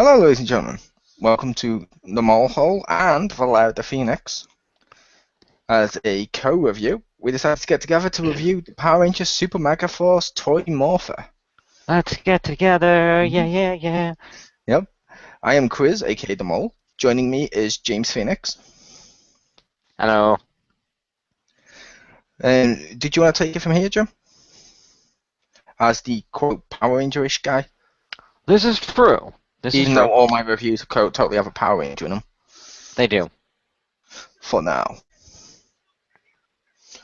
Hello, ladies and gentlemen. Welcome to the Mole Hole and Valera the Phoenix. As a co-review, we decided to get together to review the Power Rangers Super Megaforce Toy Morpher. Let's get together, yeah. Yep. I am Quiz, aka the Mole. Joining me is James Phoenix. Hello. And did you want to take it from here, Jim? As the quote Power Ranger-ish guy. This is true. Even though all my reviews totally have a Power Ranger in them. They do. For now.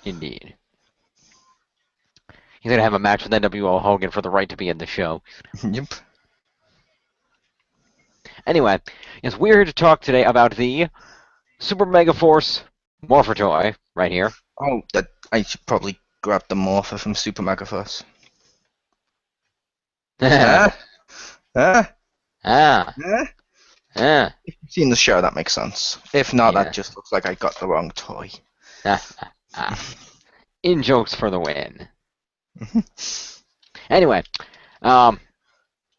Indeed. He's going to have a match with NWO Hogan for the right to be in the show. Yep. Anyway, yes, we're here to talk today about the Super Megaforce Morpher toy, right here. Oh, I should probably grab the Morpher from Super Megaforce. If you've seen the show, that makes sense. If not, that just looks like I got the wrong toy. In jokes for the win. Anyway,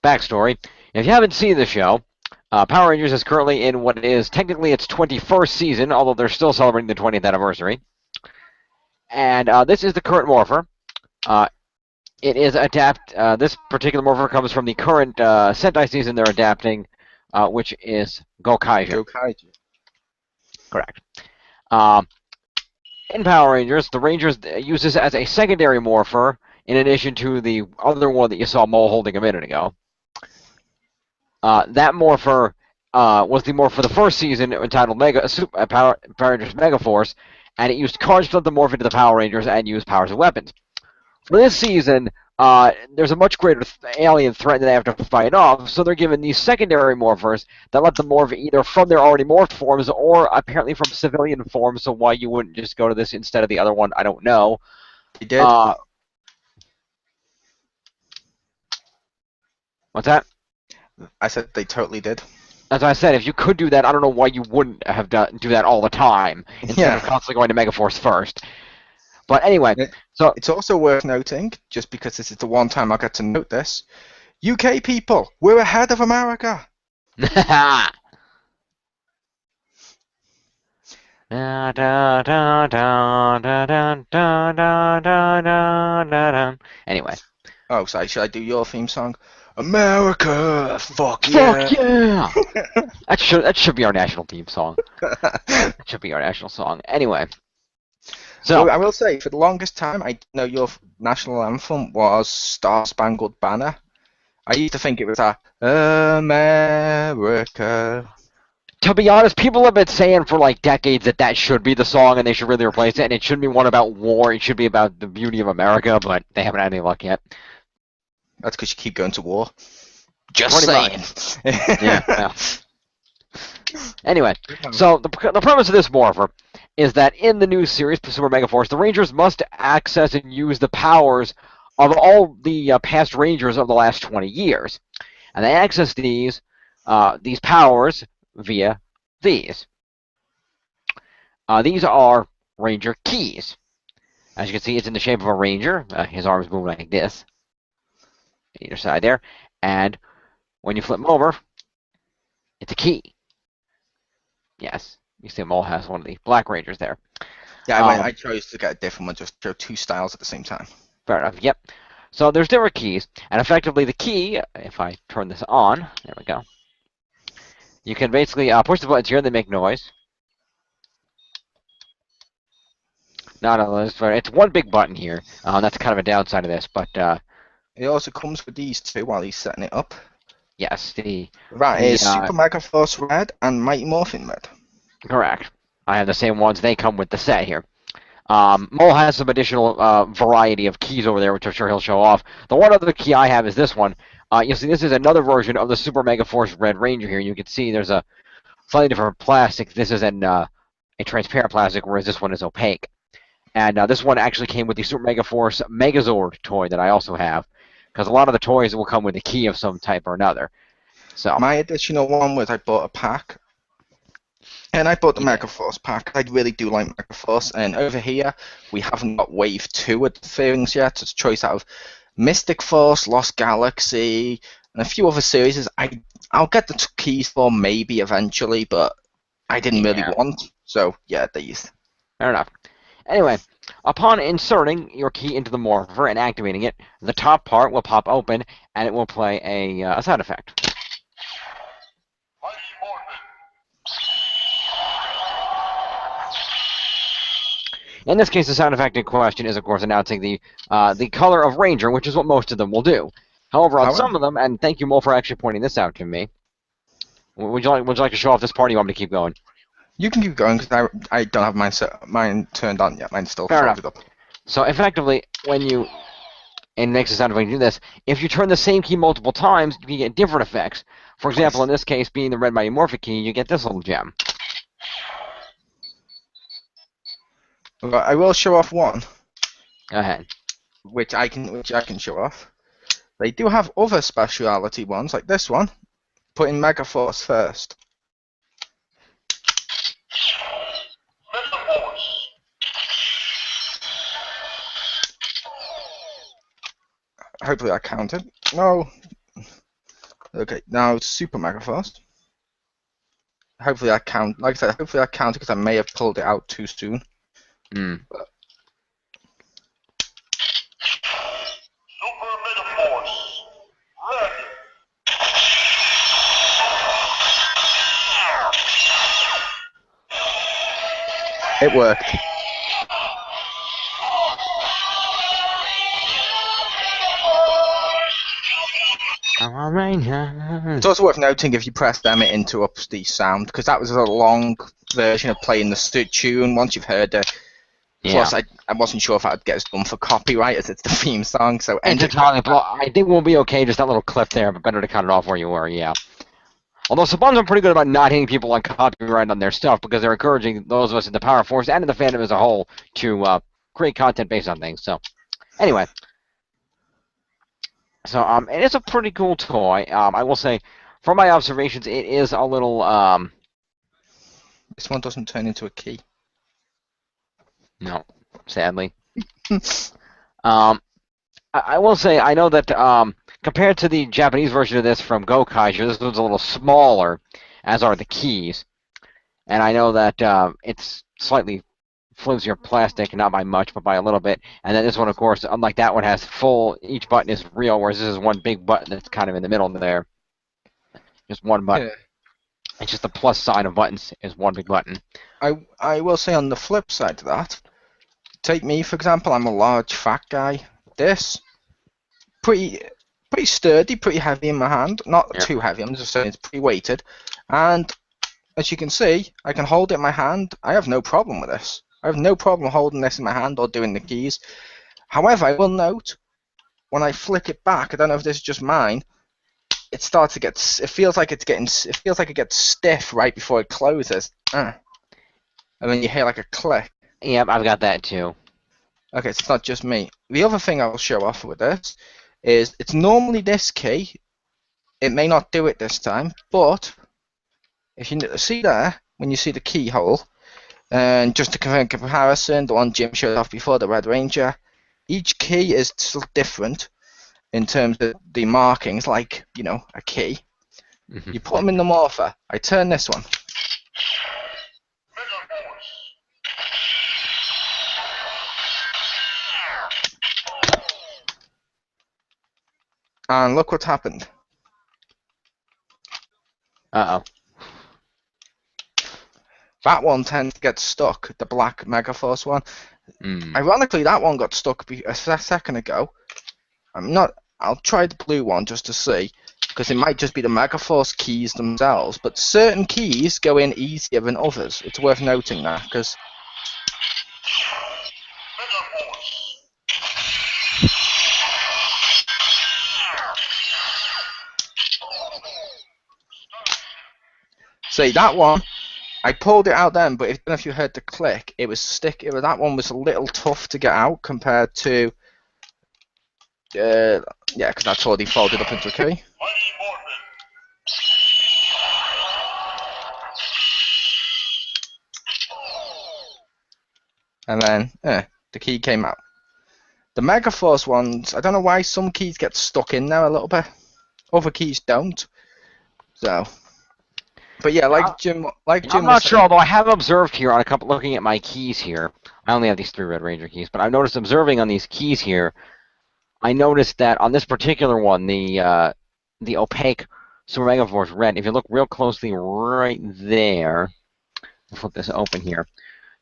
backstory. If you haven't seen the show, Power Rangers is currently in what is technically its 21st season, although they're still celebrating the 20th anniversary. And this is the current Morpher. It is this particular Morpher comes from the current Sentai season they're adapting, which is Gokaiju. Gokaiju. Correct. In Power Rangers, the Rangers use this as a secondary Morpher, in addition to the other one that you saw Mole holding a minute ago. That Morpher was the Morpher for the first season, entitled Power Rangers Megaforce, and it used cards to let them morph into the Power Rangers and use powers and weapons. For this season, there's a much greater alien threat that they have to fight off, so they're given these secondary morphers that let them morph either from their already morphed forms or apparently from civilian forms, so why you wouldn't just go to this instead of the other one, I don't know. They did. What's that? I said they totally did. As I said, if you could do that, I don't know why you wouldn't have do that all the time instead of constantly going to Megaforce first. But anyway, so it's also worth noting, just because this is the one time I got to note this, UK people, we're ahead of America. Anyway. Oh, sorry, should I do your theme song? America, fuck yeah! Fuck yeah! that should be our national theme song. That should be our national song. Anyway. So I will say, for the longest time, I didn't know your national anthem was Star Spangled Banner. I used to think it was America. To be honest, people have been saying for like decades that should be the song and they should really replace it, and it shouldn't be one about war, it should be about the beauty of America, but they haven't had any luck yet. That's because you keep going to war. Just saying. Yeah. Anyway, so the premise of this Morpher is that in the new series, Super Megaforce, the Rangers must access and use the powers of all the past Rangers of the last 20 years. And they access these powers via these. These are Ranger keys. As you can see, it's in the shape of a Ranger. His arms move like this. Either side there. And when you flip them over, it's a key. Yes. You see Mole has one of the Black Rangers there. Yeah, I chose to get a different one, just show two styles at the same time. Fair enough, yep. So there's different keys, and effectively the key, if I turn this on, there we go, you can basically push the buttons here and they make noise. No, it's one big button here. That's kind of a downside of this, but... it also comes with these two while he's setting it up. Yes, That is Super Megaforce Red and Mighty Morphin Red. Correct. I have the same ones. They come with the set here. Mole has some additional variety of keys over there, which I'm sure he'll show off. The one other key I have is this one. You'll see this is another version of the Super Megaforce Red Ranger here. You can see there's a slightly different plastic. This is a transparent plastic, whereas this one is opaque. And this one actually came with the Super Megaforce Megazord toy that I also have, because a lot of the toys will come with a key of some type or another. So my additional one was I bought a pack. And I bought the Megaforce pack. I really do like Megaforce. And over here, we haven't got Wave 2 of the things yet. It's a choice out of Mystic Force, Lost Galaxy, and a few other series I'll get the keys for maybe eventually, but I didn't really Yeah. want. So yeah, these. Fair enough. Anyway, upon inserting your key into the morpher and activating it, the top part will pop open and it will play a sound effect. In this case, the sound effect in question is, of course, announcing the color of Ranger, which is what most of them will do. However, on However, some of them, and thank you, Mo, for actually pointing this out to me. Would you like to show off this part, or you want me to keep going? you can keep going because I don't have mine turned on yet. Mine's still Fair enough. folded up. So effectively, and it makes a sound when you do this, if you turn the same key multiple times, you can get different effects. For example, in this case, being the red mighty morphic key, you get this little gem. I will show off one, Go ahead. which I can show off. They do have other speciality ones, like this one. Put in Megaforce first. Hopefully I counted. No. Okay, now it's Super Megaforce. Hopefully I count. Like I said, hopefully I counted because I may have pulled it out too soon. Mm. Super Megaforce. Red. It worked. It's also worth noting if you press them, it interrupts the sound because that was a long version of playing the tune. Once you've heard it, plus I wasn't sure if I'd get it done for copyright as it's the theme song. So It's entirely. I think we'll be okay. Just that little clip there, but better to cut it off where you were. Yeah. Although Saban's are pretty good about not hitting people on copyright on their stuff because they're encouraging those of us in the Power Force and in the fandom as a whole to create content based on things. So, anyway. So, it is a pretty cool toy. I will say, from my observations, it is a little, This one doesn't turn into a key. No, sadly. I will say, I know that, compared to the Japanese version of this from Go Kaiser, this one's a little smaller, as are the keys. And I know that, it's slightly flimsier plastic, not by much, but by a little bit. And then this one, of course, unlike that one, has full, each button is real, whereas this is one big button that's kind of in the middle there. Just one button. Yeah. It's just the plus sign of buttons is one big button. I will say on the flip side to that, take me for example, I'm a large fat guy. This, pretty sturdy, pretty heavy in my hand. Not too heavy, I'm just saying it's pretty weighted. And as you can see, I can hold it in my hand. I have no problem with this. I have no problem holding this in my hand or doing the keys. However, I will note, when I flick it back, I don't know if this is just mine, it starts to get, it feels like it gets stiff right before it closes. And then you hear like a click. Yep, I've got that too. Okay, so it's not just me. The other thing I will show off with this is it's normally this key. It may not do it this time, but if you see there, when you see the keyhole, and just to confirm comparison, the one Jim showed off before, the Red Ranger, each key is still different in terms of the markings, like, you know, a key. You put them in the morpher. I turn this one. And look what's happened. Uh-oh. That one tends to get stuck, the black Megaforce one. Ironically, that one got stuck a second ago. I'll try the blue one just to see, because it might just be the Megaforce keys themselves, but certain keys go in easier than others. It's worth noting that, because... See, that one, I pulled it out then, but I don't know if you heard the click, it was that one was a little tough to get out compared to... yeah, because that's already folded up into a key. And then, the key came out. The Megaforce ones, I don't know why some keys get stuck in there a little bit. Other keys don't. So, but yeah, like Jim I'm was not sure, saying, although I have observed here on a couple, looking at my keys here. I only have these 3 Red Ranger keys, but I've noticed observing on these keys here. I noticed that on this particular one, the opaque Super Megaforce Red. If you look real closely, right there. I'll flip this open here.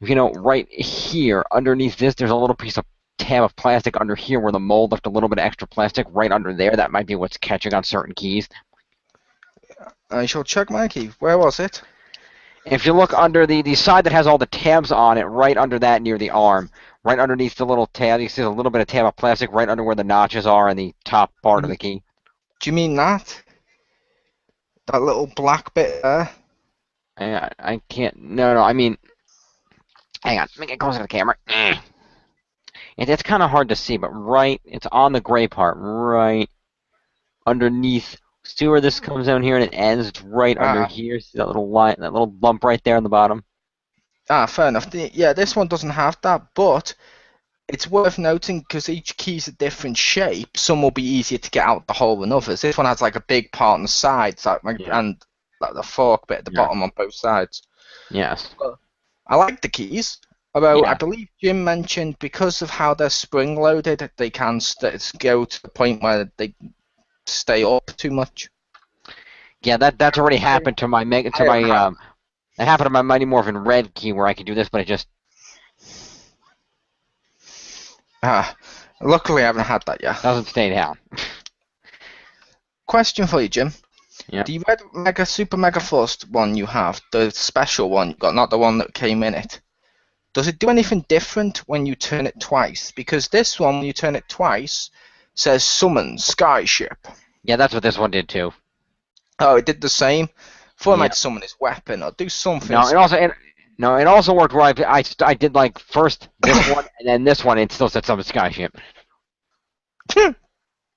If you know, right here, underneath this, there's a little piece of tab of plastic under here where the mold left a little bit of extra plastic right under there. That might be what's catching on certain keys. I shall check my key. Where was it? If you look under the side that has all the tabs on it, right under that near the arm, right underneath the little tab, you see a little bit of tab of plastic right under where the notches are in the top part of the key. Do you mean that? That little black bit there? I can't. No, I mean, hang on. Let me get closer to the camera. It's kind of hard to see, but it's on the gray part, right underneath. See where this comes down here and it ends? It's right under here. See that little line, that little bump right there on the bottom? Fair enough. Yeah, this one doesn't have that, but it's worth noting because each key's a different shape. Some will be easier to get out the hole than others. This one has like a big part on the sides, and like the fork bit at the bottom on both sides. Yes. I like the keys, although Yeah. I believe Jim mentioned because of how they're spring loaded, they can go to the point where they stay up too much. Yeah, that's already happened to my that happened to my Mighty Morphin Red key where I could do this, but it just luckily I haven't had that yet. doesn't stay down. Question for you, Jim. Yeah. The Red Super Mega Force one you have, the special one you got, not the one that came in it. Does it do anything different when you turn it twice? Because this one, when you turn it twice, says summon Skyship. Yeah, that's what this one did too. Oh, it did the same? Thought it Yeah. might summon his weapon or do something. No, it also worked where I did like first this one and then this one. It still said summon Skyship.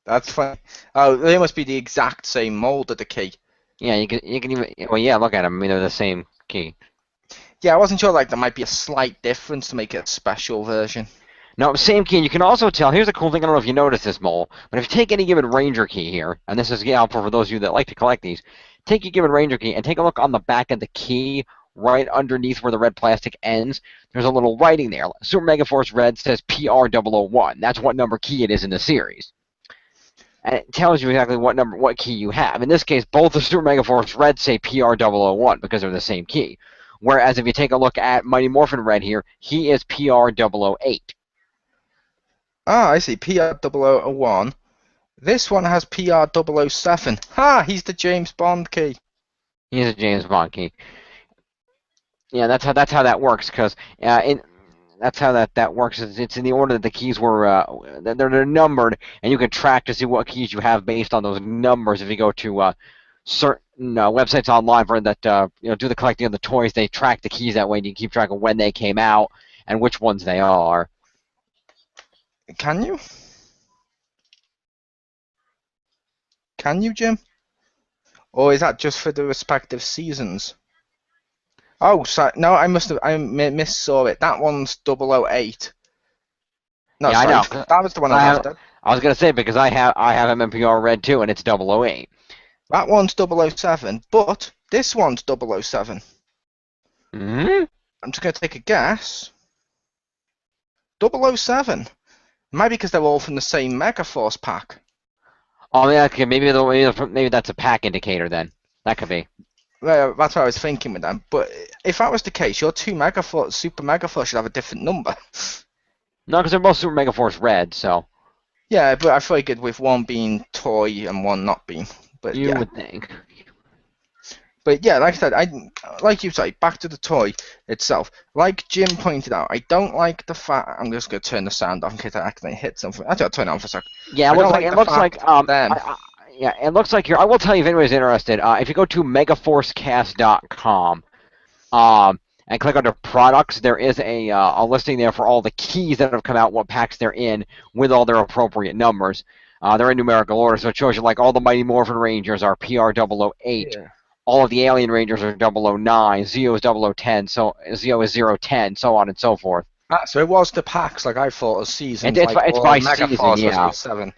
That's funny. Oh, they must be the exact same mold of the key. Yeah, you can even look at them. I mean, they're the same key. Yeah, I wasn't sure like there might be a slight difference to make it a special version. No, same key. And you can also tell. Here's a cool thing. I don't know if you noticed this, Mole, but if you take any given Ranger key here, and this is helpful for those of you that like to collect these, take a given Ranger key and take a look on the back of the key, right underneath where the red plastic ends. There's a little writing there. Super Megaforce Red says PR001. That's what number key it is in the series. And it tells you exactly what key you have. In this case, both the Super Megaforce Red say PR001 because they're the same key. Whereas if you take a look at Mighty Morphin Red here, he is PR008. Ah, I see. PR001. This one has PR007. Ha! He's the James Bond key. He's a James Bond key. Yeah, that's how that works. Because that's how that works. It's in the order that the keys were. They're numbered, and you can track to see what keys you have based on those numbers. If you go to certain websites online for that, do the collecting of the toys, they track the keys that way, and you can keep track of when they came out and which ones they are. Can you? Can you, Jim? Or is that just for the respective seasons? Oh, sorry. No, I missaw it. That one's 008. No, Yeah, sorry. I know. That was the one I left out. I was gonna say because I have MMPR Red too, and it's 008. That one's 007, but this one's 007. Hmm? I'm just going to take a guess. 007. Maybe because they're all from the same Megaforce pack. Oh yeah, okay, maybe that's a pack indicator then. That could be. Well, that's what I was thinking with them. But if that was the case, your two Super Megaforce should have a different number. No, because they're both Super Megaforce Red, so. Yeah, but I figured with one being toy and one not being. But You yeah. would think. But yeah, like I said, like you say, back to the toy itself. Like Jim pointed out, I don't like the fact. I'm just going to turn the sound off in case I accidentally hit something. Actually, I'll turn it on for a sec. Yeah, it looks like here. I will tell you if anybody's interested. If you go to megaforcecast.com, and click under products, there is a listing there for all the keys that have come out, what packs they're in, with all their appropriate numbers. They're in numerical order, so it shows you like all the Mighty Morphin Rangers are PR008. Yeah. All of the Alien Rangers are 009. Zeo is 0010. So Zeo is 010, so on and so forth. So it was the packs, like I thought, of seasons, It's like it's by season, Megaforce was yeah. 07.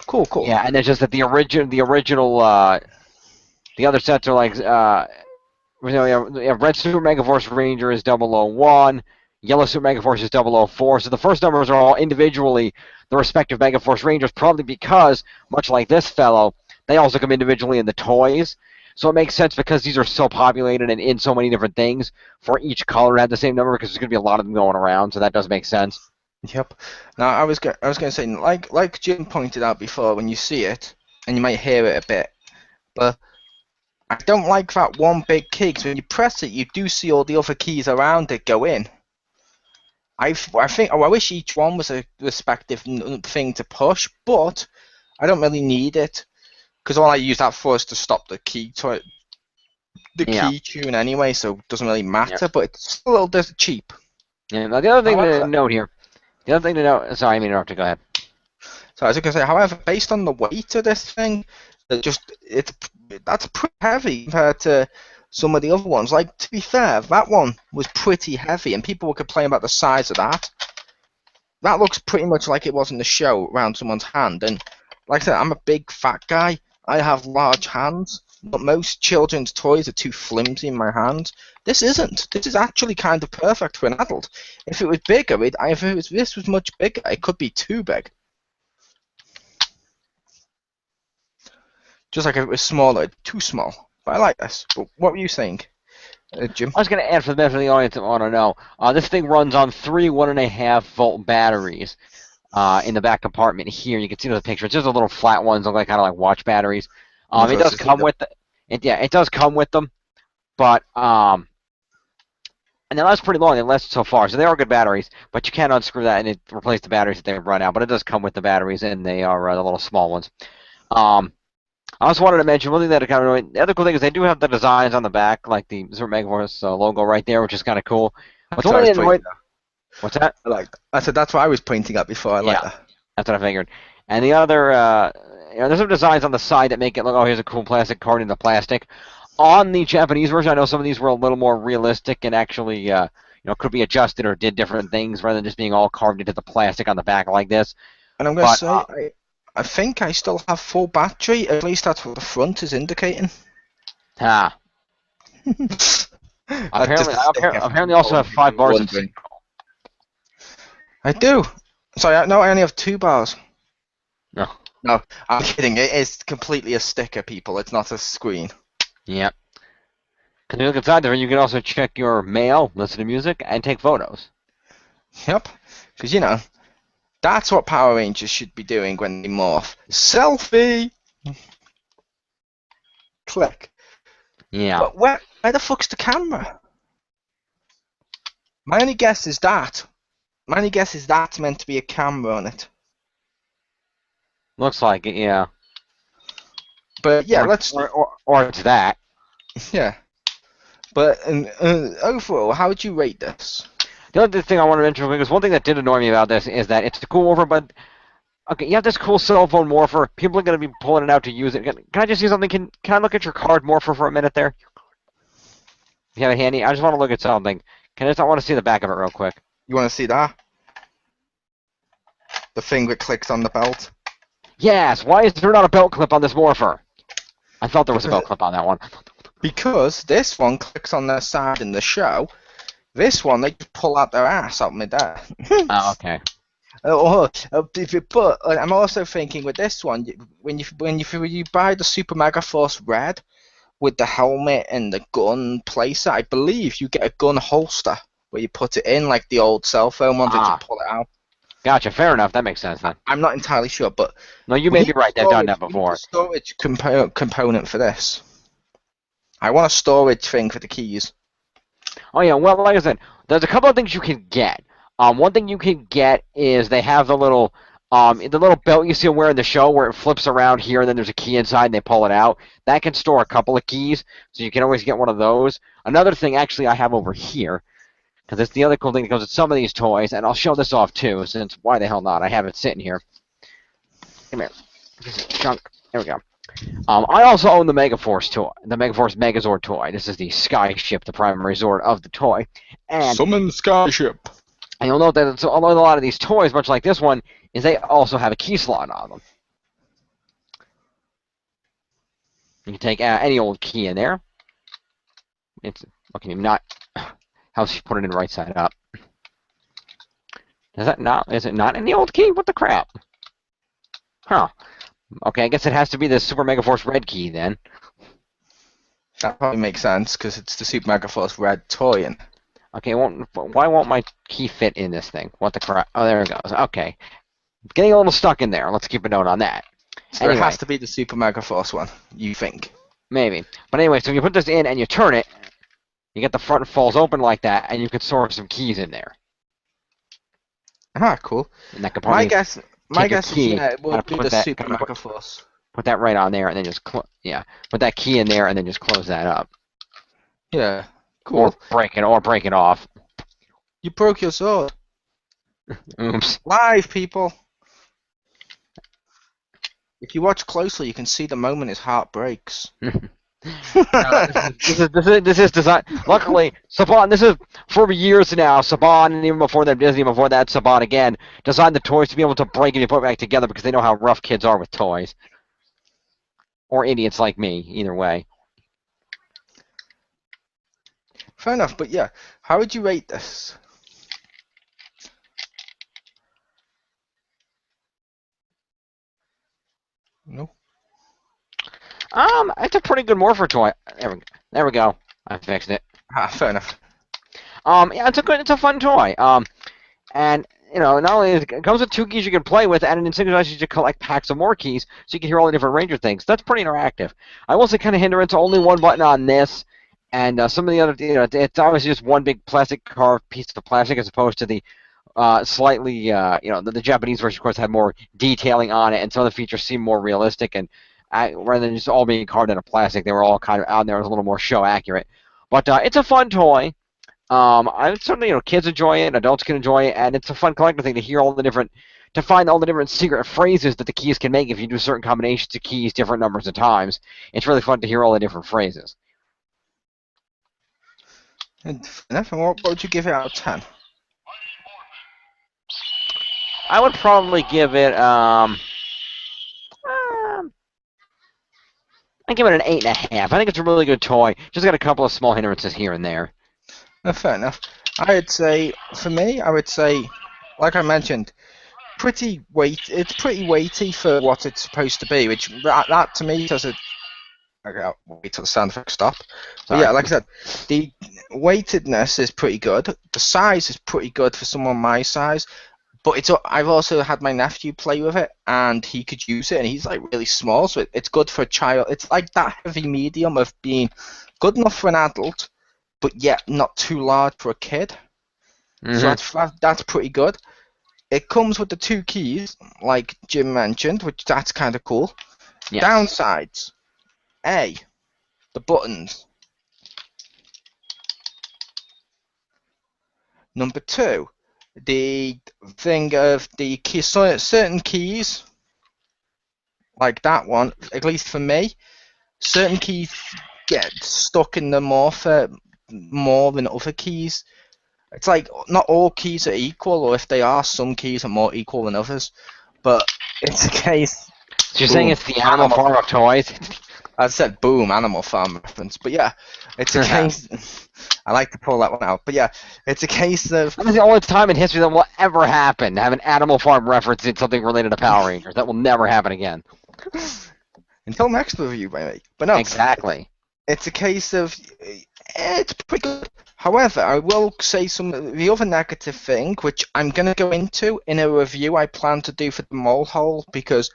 Cool, cool. Yeah, and it's just that the original, the other sets are like, you have Red Super Megaforce Ranger is 001, Yellow Super Megaforce is 004. So the first numbers are all individually the respective Megaforce Rangers, probably because, much like this fellow, they also come individually in the toys. So it makes sense because these are so populated and in so many different things for each color to have the same number because there's going to be a lot of them going around. So that does make sense. Yep. Now I was going to say, like Jim pointed out before, when you see it, and you might hear it a bit, but I don't like that one big key, because when you press it, you do see all the other keys around it go in. I wish each one was a respective thing to push, but I don't really need it, because all I use that for is to stop the key key tune anyway, so it doesn't really matter. But it's still a little cheap. Yeah. Now the other thing to note here, sorry, I mean interrupt. Go ahead. So I was going to say, however, based on the weight of this thing, that's pretty heavy compared to some of the other ones. Like, to be fair, that one was pretty heavy, and people were complaining about the size of that. That looks pretty much like it was in the show around someone's hand. And like I said, I'm a big fat guy. I have large hands, but most children's toys are too flimsy in my hands. This isn't. This is actually kind of perfect for an adult. If it was bigger, if this was much bigger, it could be too big. Just like if it was smaller, too small. But I like this. But what were you saying, Jim? I was going to add for the benefit of the audience that want to know. This thing runs on 3 1.5 volt batteries in the back compartment here. You can see the picture. It's just a little flat ones, look like kind of like watch batteries. It does come with it does come with them, but and they last pretty long. They last so far, so they are good batteries. But you can unscrew that and replace the batteries that they've run out. But it does come with the batteries, and they are the little small ones. I also wanted to mention one thing that kind of annoyed. The other cool thing is they do have the designs on the back, like the Super Megaforce logo right there, which is kind of cool. What's that? I like that. I said that's what I was pointing at before. I like that. That's what I figured. And the other, there's some designs on the side that make it look, oh, here's a cool plastic card in the plastic. On the Japanese version, I know some of these were a little more realistic and actually, could be adjusted or did different things rather than just being all carved into the plastic on the back like this. And I'm going to say, I think I still have full battery. At least that's what the front is indicating. Apparently also have 5 bars of sync. I do. Sorry, no, I only have 2 bars. No, I'm kidding. It is completely a sticker, people. It's not a screen. Yep. Can you look inside there? You can also check your mail, listen to music, and take photos. Yep. Because, that's what Power Rangers should be doing when they morph. Selfie! Click. Yeah. But where the fuck's the camera? My only guess is that's meant to be a camera on it. Looks like it, yeah. But yeah, or it's that. Yeah. But overall, how would you rate this? The other thing I want to mention is one thing that did annoy me about this is that it's the cool morpher, but okay, you have this cool cell phone morpher. People are going to be pulling it out to use it. Can I just see something? Can I look at your card morpher for a minute there? You have it handy? I just want to look at something. I want to see the back of it real quick. You want to see that? The thing that clicks on the belt? Yes. Why is there not a belt clip on this morpher? I thought there was a belt clip on that one. Because this one clicks on their side in the show. This one, they just pull out their ass out mid-air. Oh, okay. But I'm also thinking with this one, when you buy the Super Megaforce Red with the helmet and the gun placer, I believe you get a gun holster where you put it in, like the old cell phone ones that you pull it out. Gotcha. Fair enough. That makes sense then. I'm not entirely sure, but no, you may be right. They've done that before. Storage component for this. I want a storage thing for the keys. Oh yeah, well, like I said, there's a couple of things you can get. One thing you can get is they have the little belt you see them wear in the show where it flips around here and then there's a key inside and they pull it out. That can store a couple of keys, so you can always get one of those. Another thing, actually, I have over here, because it's the other cool thing that goes with some of these toys, and I'll show this off too, since why the hell not? I have it sitting here. Come here. Chunk. There we go. I also own the Megaforce toy, the Megaforce Megazord toy. This is the Skyship, the primary Zord of the toy. And summon Skyship. And you'll note that a lot of these toys, much like this one, is they also have a key slot on them. You can take any old key in there. It's okay. Not how she put it in right side up. Is that not? Is it not any old key? What the crap? Huh. Okay, I guess it has to be the Super Megaforce Red key then. That probably makes sense because it's the Super Megaforce Red toy. And Okay, why won't my key fit in this thing? What the crap? Oh, there it goes. Okay. Getting a little stuck in there. Let's keep a note on that. so Anyway, it has to be the Super Megaforce one, you think? maybe. But anyway, so you put this in and you turn it, you get the front falls open like that, and you can store some keys in there. Ah, cool. And that My guess is key, yeah, it will be the that, Super Megaforce. put that right on there, and then just put that key in there, and then just close that up. Yeah, cool. Or break it off. You broke your sword. Oops. Live, people. If you watch closely, you can see the moment his heart breaks. This is designed. Luckily, Saban. This is for years now. Saban, and even before that, Disney. Before that, Saban again designed the toys to be able to break and put back together because they know how rough kids are with toys, or idiots like me. Either way. Fair enough, but yeah, how would you rate this? No. It's a pretty good Morpher toy. There we go. I fixed it. Ah, fair enough. Yeah, it's a fun toy. And not only it comes with 2 keys you can play with, and it allows you to collect packs of more keys, so you can hear all the different Ranger things. That's pretty interactive. I will say, kind of hindrance, only one button on this, and some of the other, it's obviously just one big plastic carved piece of plastic as opposed to the slightly, the Japanese version, of course, had more detailing on it, and some of the features seem more realistic, and rather than just all being carved out of plastic, they were all kind of out there, a little more show accurate. But it's a fun toy. I certainly, kids enjoy it, adults can enjoy it, and it's a fun collector thing to hear to find all the different secret phrases that the keys can make if you do certain combinations of keys different numbers of times. It's really fun to hear all the different phrases. And what would you give it out of 10? I would probably give it, I'd give it an 8.5. I think it's a really good toy. Just got a couple of small hindrances here and there. Fair enough. For me, I would say, like I mentioned, it's pretty weighty for what it's supposed to be, which that to me does it. Okay, I'll wait till the sound effect stop. But yeah, like I said, the weightedness is pretty good. The size is pretty good for someone my size. But I've also had my nephew play with it, and he could use it, and he's like really small, so it's good for a child. It's like that heavy medium of being good enough for an adult, but yet not too large for a kid. Mm-hmm. So that's pretty good. It comes with the 2 keys, like Jim mentioned, which that's kind of cool. Yes. Downsides. A, the buttons. Number 2, the thing of the key, certain keys, like that one, at least for me, certain keys get stuck in the Morpher more than other keys. It's like not all keys are equal, or if they are, some keys are more equal than others. But it's a case. So you're saying it's the Animal Farm of toys? I said boom, Animal Farm reference. But yeah, it's a case. I like to pull that one out. But yeah, it's a case of. That is the only time in history that will ever happen to have an Animal Farm reference in something related to Power Rangers. That will never happen again. Until next review, maybe. But no. Exactly. It's a case of. It's pretty good. However, I will say the other negative thing, which I'm going to go into in a review I plan to do for the Mole Hole, because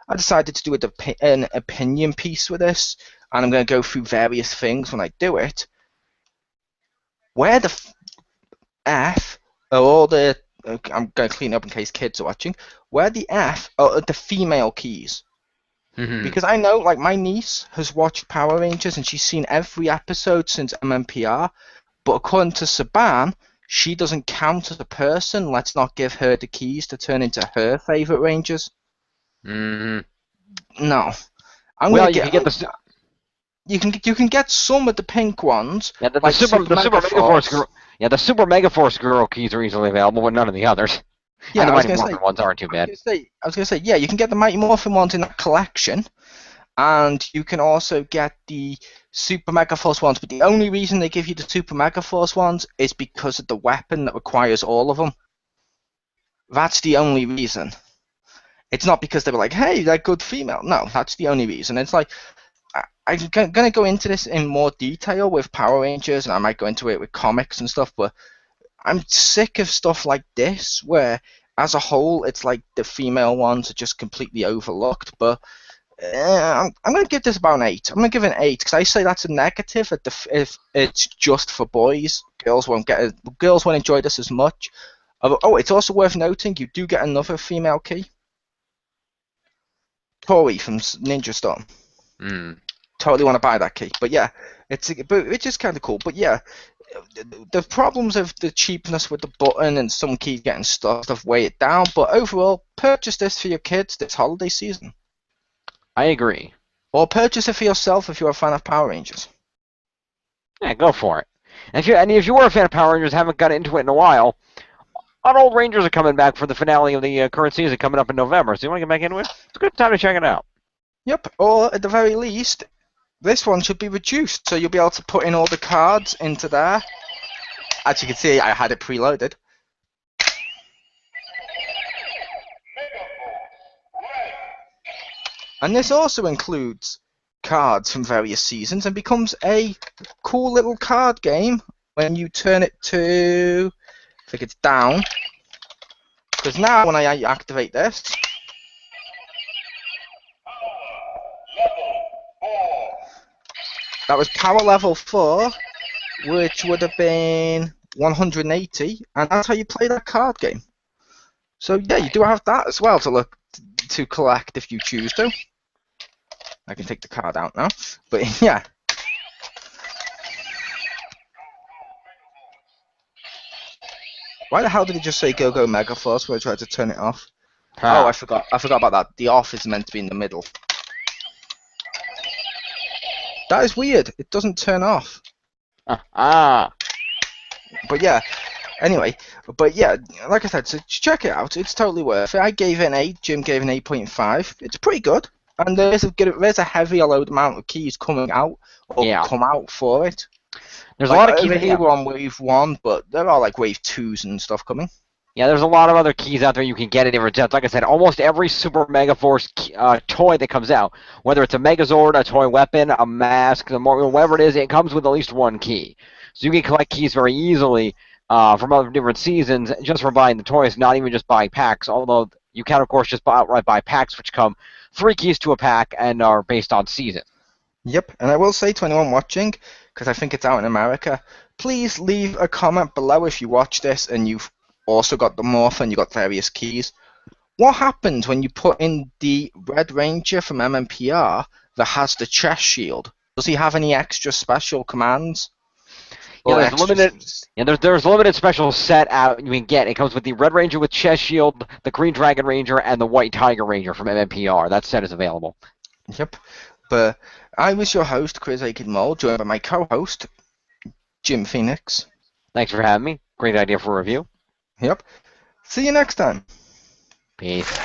I decided to do an opinion piece with this, and I'm going to go through various things when I do it. Where the F are all the... I'm going to clean up in case kids are watching. Where the F are the female keys. Mm-hmm. Because I know, like, my niece has watched Power Rangers, and she's seen every episode since MMPR, but according to Saban, she doesn't count as a person. Let's not give her the keys to turn into her favorite Rangers. Mm-hmm. No. You can get some of the pink ones. Yeah, like Super Megaforce. Yeah, the Super Megaforce Girl keys are easily available, but none of the others. Yeah, And the I was Mighty gonna Morphin say. ones aren't too bad. I was gonna say, yeah, you can get the Mighty Morphin ones in that collection, and you can also get the Super Mega Force ones. But the only reason they give you the Super Mega Force ones is because of the weapon that requires all of them. That's the only reason. It's not because they were like, hey, they're good female. No, that's the only reason. It's like, I'm going to go into this in more detail with Power Rangers, and I might go into it with comics and stuff, but I'm sick of stuff like this, where as a whole, it's like the female ones are just completely overlooked. But I'm going to give this about an 8. I'm going to give it an 8 because I say that's a negative if it's just for boys. Girls won't enjoy this as much. Oh, it's also worth noting you do get another female key. Tori from Ninja Storm. Totally want to buy that key, but yeah, it's just kind of cool. But yeah, the problems of the cheapness with the button and some keys getting stuff weigh it down. But overall, purchase this for your kids this holiday season, I agree. or purchase it for yourself if you're a fan of Power Rangers. Yeah, go for it. And if you were a fan of Power Rangers, haven't got into it in a while, Old Rangers are coming back for the finale of the current season coming up in November. So you want to get back into it? It's a good time to check it out. Yep, or at the very least, this one should be reduced, so you'll be able to put in all the cards into there. As you can see, I had it preloaded. And this also includes cards from various seasons and becomes a cool little card game when you turn it to, I think it's down. Because now when I activate this, that was power level 4, which would have been 180, and that's how you play that card game. So yeah, you do have that as well to collect if you choose to. I can take the card out now, but yeah. Why the hell did it just say Go Go Megaforce when I tried to turn it off? Oh, I forgot about that. The off is meant to be in the middle. That is weird. It doesn't turn off. But yeah, anyway, like I said, so check it out. It's totally worth it. I gave it an 8. Jim gave it an 8.5. It's pretty good. And there's a heavier load amount of keys coming out or come out for it. There's a lot of keys over here. We're on wave 1, but there are like wave 2s and stuff coming. Yeah, there's a lot of other keys out there you can get at different depths. Like I said, almost every Super Megaforce toy that comes out, whether it's a Megazord, a toy weapon, a mask, whatever it is, it comes with at least one key. So you can collect keys very easily from other different seasons just from buying the toys, not even just buying packs, although you can, of course, just outright buy packs, which come 3 keys to a pack and are based on season. Yep, and I will say to anyone watching, because I think it's out in America, please leave a comment below if you watch this and you've also got the Morph and you got various keys. What happens when you put in the Red Ranger from MMPR that has the chest shield? Does he have any extra special commands? Yeah, there's limited special set out you can get. It comes with the Red Ranger with chest shield, the Green Dragon Ranger, and the White Tiger Ranger from MMPR. That set is available. Yep, but I was your host, Chris Aiken-Mole, joined by my co-host, Jim Phoenix. Thanks for having me. Great idea for a review. Yep. See you next time. Peace.